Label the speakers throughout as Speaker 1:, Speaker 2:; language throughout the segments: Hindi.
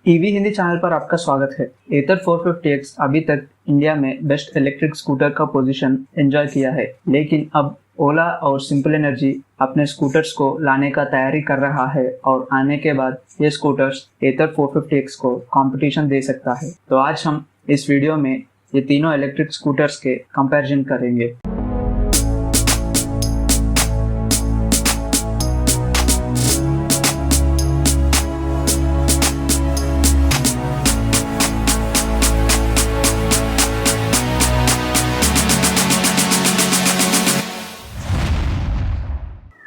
Speaker 1: ईवी हिंदी चैनल पर आपका स्वागत है। एथर 450X अभी तक इंडिया में बेस्ट इलेक्ट्रिक स्कूटर का पोजीशन एंजॉय किया है, लेकिन अब ओला और सिंपल एनर्जी अपने स्कूटर्स को लाने का तैयारी कर रहा है और आने के बाद ये स्कूटर्स एथर 450X को कंपटीशन दे सकता है। तो आज हम इस वीडियो में ये तीनों इलेक्ट्रिक स्कूटर्स के कंपैरिजन करेंगे।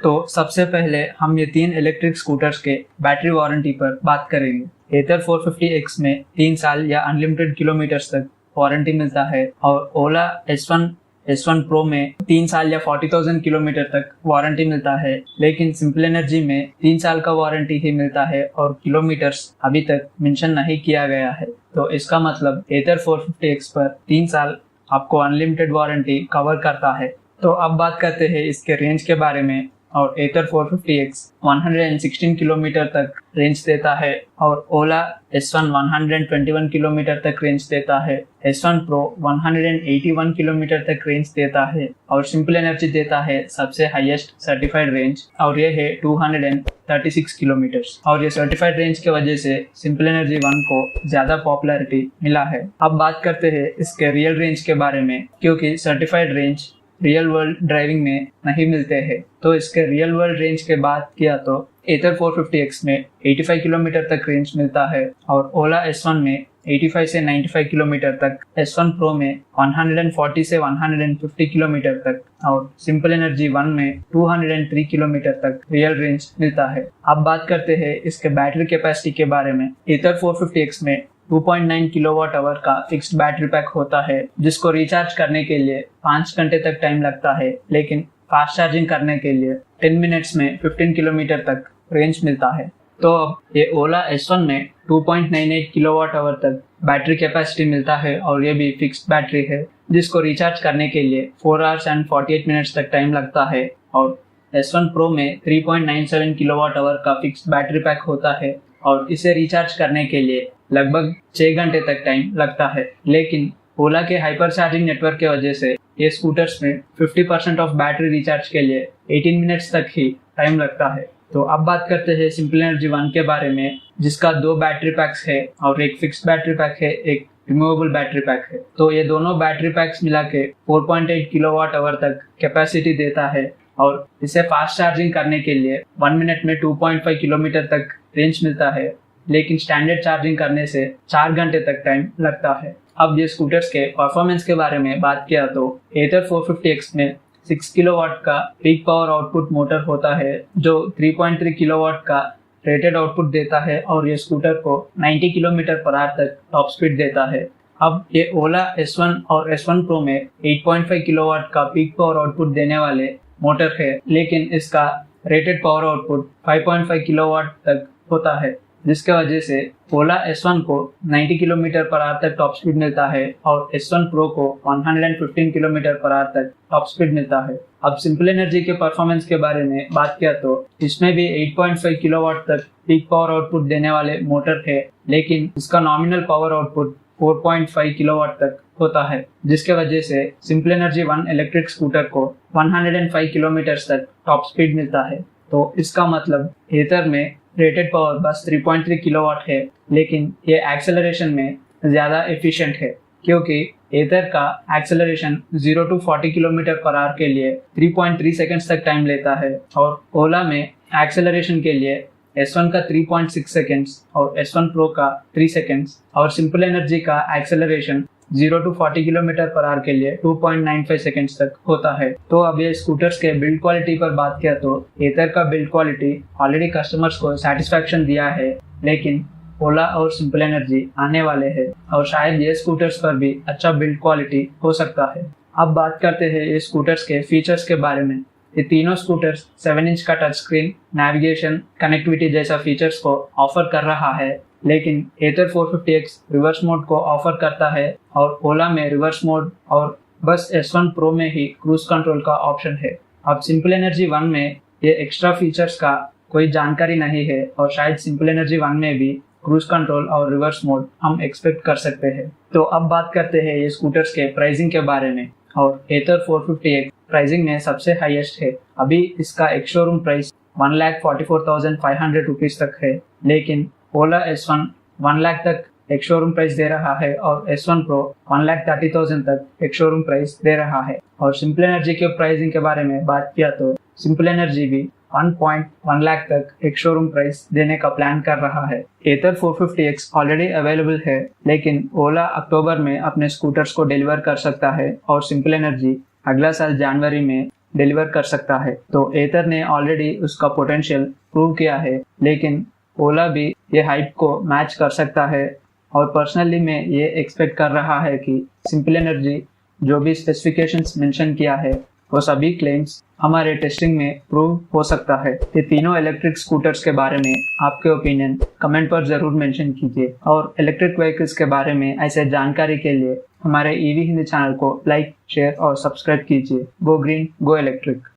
Speaker 1: तो सबसे पहले हम ये तीन इलेक्ट्रिक स्कूटर्स के बैटरी वारंटी पर बात करेंगे। एथर 450X में 3 साल या अनलिमिटेड किलोमीटर्स तक वारंटी मिलता है और ओला S1 Pro में 3 साल या 40,000 किलोमीटर तक वारंटी मिलता है, लेकिन सिंपल एनर्जी में 3 साल का वारंटी ही मिलता है और किलोमीटर्स अभी तक मेंशन नहीं किया गया है। तो इसका मतलब एथर 450X पर 3 साल आपको अनलिमिटेड वारंटी कवर करता है। तो अब बात करते हैं इसके रेंज के बारे में। और एथर 450X 116 किलोमीटर तक रेंज देता है और ओला S1 121 किलोमीटर तक रेंज देता है। S1 Pro 181 किलोमीटर तक रेंज देता है और सिंपल एनर्जी देता है सबसे हाईएस्ट सर्टिफाइड रेंज और ये है 236 किलोमीटर। और ये सर्टिफाइड रेंज के वजह से सिंपल एनर्जी 1 को ज्यादा पॉपुलैरिटी मिला है। अब बात करते हैं इसके रियल रेंज के बारे में, क्योंकि certified range real world driving में नहीं मिलते हैं। तो इसके रियल वर्ल्ड रेंज के बात किया तो एथर 450X में 85 किलोमीटर तक रेंज मिलता है और ओला S1 में 85 से 95 किलोमीटर तक, S1 Pro में 140 से 150 किलोमीटर तक और सिंपल एनर्जी 1 में 203 किलोमीटर तक रियल रेंज मिलता है। अब बात करते हैं इसके बैटरी कैपेसिटी के बारे में। एथर 450X में 2.9 किलोवाट आवर का फिक्स्ड बैटरी पैक होता है, जिसको रिचार्ज करने के लिए 5 घंटे तक टाइम लगता है, लेकिन फास्ट चार्जिंग करने के लिए 10 मिनट्स में 15 किलोमीटर तक रेंज मिलता है। तो अब ये ओला S1 में 2.98 किलोवाट आवर तक बैटरी कैपेसिटी मिलता है और ये भी फिक्स्ड बैटरी है, जिसको रिचार्ज करने के लिए 4 आवर्स एंड 48 मिनट्स तक टाइम लगता है। और S1 Pro में 3.97 किलोवाट आवर का फिक्स्ड बैटरी पैक होता है और इसे रिचार्ज करने के लिए लगभग 6 घंटे तक टाइम लगता है, लेकिन ओला के हाइपर चार्जिंग नेटवर्क के वजह से ये स्कूटर्स में 50% ऑफ बैटरी रिचार्ज के लिए 18 मिनट्स तक ही टाइम लगता है। तो अब बात करते हैं सिंपल एनर्जी 1 के बारे में, जिसका 2 बैटरी पैक्स है और एक फिक्स्ड बैटरी पैक है, एक रिमूवेबल बैटरी पैक है। तो ये दोनों बैटरी पैक्स मिला के 4.8 किलोवाट आवर तक कैपेसिटी देता है और इसे फास्ट चार्जिंग करने के लिए 1 मिनट में 2.5 किलोमीटर तक रेंज मिलता है, लेकिन स्टैंडर्ड चार्जिंग करने से 4 घंटे तक टाइम लगता है। अब ये स्कूटर्स के परफॉर्मेंस के बारे में बात किया तो एथर 450X में 6 किलोवाट का पीक पावर आउटपुट मोटर होता है, जो 3.3 किलोवाट का रेटेड आउटपुट देता है और ये स्कूटर को 90 किलोमीटर पर आवर तक टॉप स्पीड देता है। अब ये ओला S1 और S1 Pro में 8.5 किलोवाट का पीक पावर आउटपुट देने वाले मोटर है, लेकिन इसका रेटेड पावर आउटपुट 5.5 किलोवाट तक होता है, जिसके वजह से ओला S1 को 90 किलोमीटर पर आवर तक टॉप स्पीड मिलता है और S1 Pro को 115 किलोमीटर पर आवर तक टॉप स्पीड मिलता है। अब सिंपल एनर्जी के परफॉर्मेंस के बारे में बात किया तो इसमें भी 8.5 किलोवाट तक पीक पावर आउटपुट देने वाले मोटर है, लेकिन इसका नॉमिनल पावर आउटपुट 4.5 किलोवाट तक होता है, जिसके वजह से सिंपल एनर्जी 1 इलेक्ट्रिक स्कूटर को 105 किलोमीटर तक टॉप स्पीड मिलता है। तो इसका मतलब एथर में रेटेड पावर बस 3.3 किलोवाट है, लेकिन ये एक्सेलरेशन में ज़्यादा एफिशिएंट है, क्योंकि एथर का acceleration 0 to 40 kilometre per hour के लिए 3.3 सेकंड्स तक टाइम लेता है और ओला में एक्सेलरेशन के लिए S1 का 3.6 सेकंड्स और S1 Pro का 3 सेकंड्स और सिंपल एनर्जी का acceleration 0 to 40 kilometre per hour के लिए 2.95 सेकंड्स तक होता है। तो अब ये स्कूटर्स के बिल्ड क्वालिटी पर बात किया तो एथर का बिल्ड क्वालिटी ऑलरेडी कस्टमर्स को सेटिस्फैक्शन दिया है, लेकिन ओला और सिंपल एनर्जी आने वाले हैं और शायद ये स्कूटर्स पर भी अच्छा बिल्ड क्वालिटी हो सकता है। अब बात करते हैं ये स्कूटर्स के फीचर्स के बारे में। ये तीनों स्कूटर्स 7 इंच का टच स्क्रीन, नेविगेशन, कनेक्टिविटी जैसा फीचर्स को ऑफर कर रहा है, लेकिन एथर 450X रिवर्स मोड को ऑफर करता है और ओला में रिवर्स मोड और बस S1 Pro में ही क्रूज कंट्रोल का ऑप्शन है। अब सिंपल एनर्जी 1 में ये एक्स्ट्रा फीचर्स का कोई जानकारी नहीं है और शायद सिंपल एनर्जी 1 में भी क्रूज कंट्रोल और रिवर्स मोड हम एक्सपेक्ट कर सकते हैं। तो अब बात करते हैं ये स्कूटर्स के प्राइसिंग के बारे में। और एथर 450X प्राइसिंग में सबसे हाईएस्ट है। अभी इसका एक शोरूम प्राइस 1,44,500 रुपीज तक है, लेकिन ओला S1 1 लाख तक एक शोरूम प्राइस दे रहा है और S1 Pro 1,30,000 तक एक शोरूम प्राइस दे रहा है। और सिंपल एनर्जी के प्राइसिंग के बारे में बात किया तो सिंपल एनर्जी भी 1.1 लाख तक एक शोरूम प्राइस देने का प्लान कर रहा है। एथर 450X ऑलरेडी अवेलेबल है, लेकिन ओला अक्टूबर में अपने स्कूटर्स को डिलीवर कर सकता है और सिंपल एनर्जी अगला साल जनवरी में डिलीवर कर सकता है। तो एथर ने ऑलरेडी उसका पोटेंशियल प्रूव किया है, लेकिन ओला भी ये हाइप को मैच कर सकता है। और पर्सनली मैं ये एक्सपेक्ट कर रहा है कि सिंपल एनर्जी जो भी स्पेसिफिकेशंस मेंशन किया है वो सभी क्लेम्स हमारे टेस्टिंग में प्रूव हो सकता है। ये तीनों इलेक्ट्रिक स्कूटर्स के बारे में आपके ओपिनियन कमेंट पर जरूर मेंशन कीजिए। और इलेक्ट्रिक व्हीकल्स के बारे में ऐसे जानकारी के लिए हमारे ईवी हिंदी चैनल को लाइक, शेयर और सब्सक्राइब कीजिए। Go green, go electric.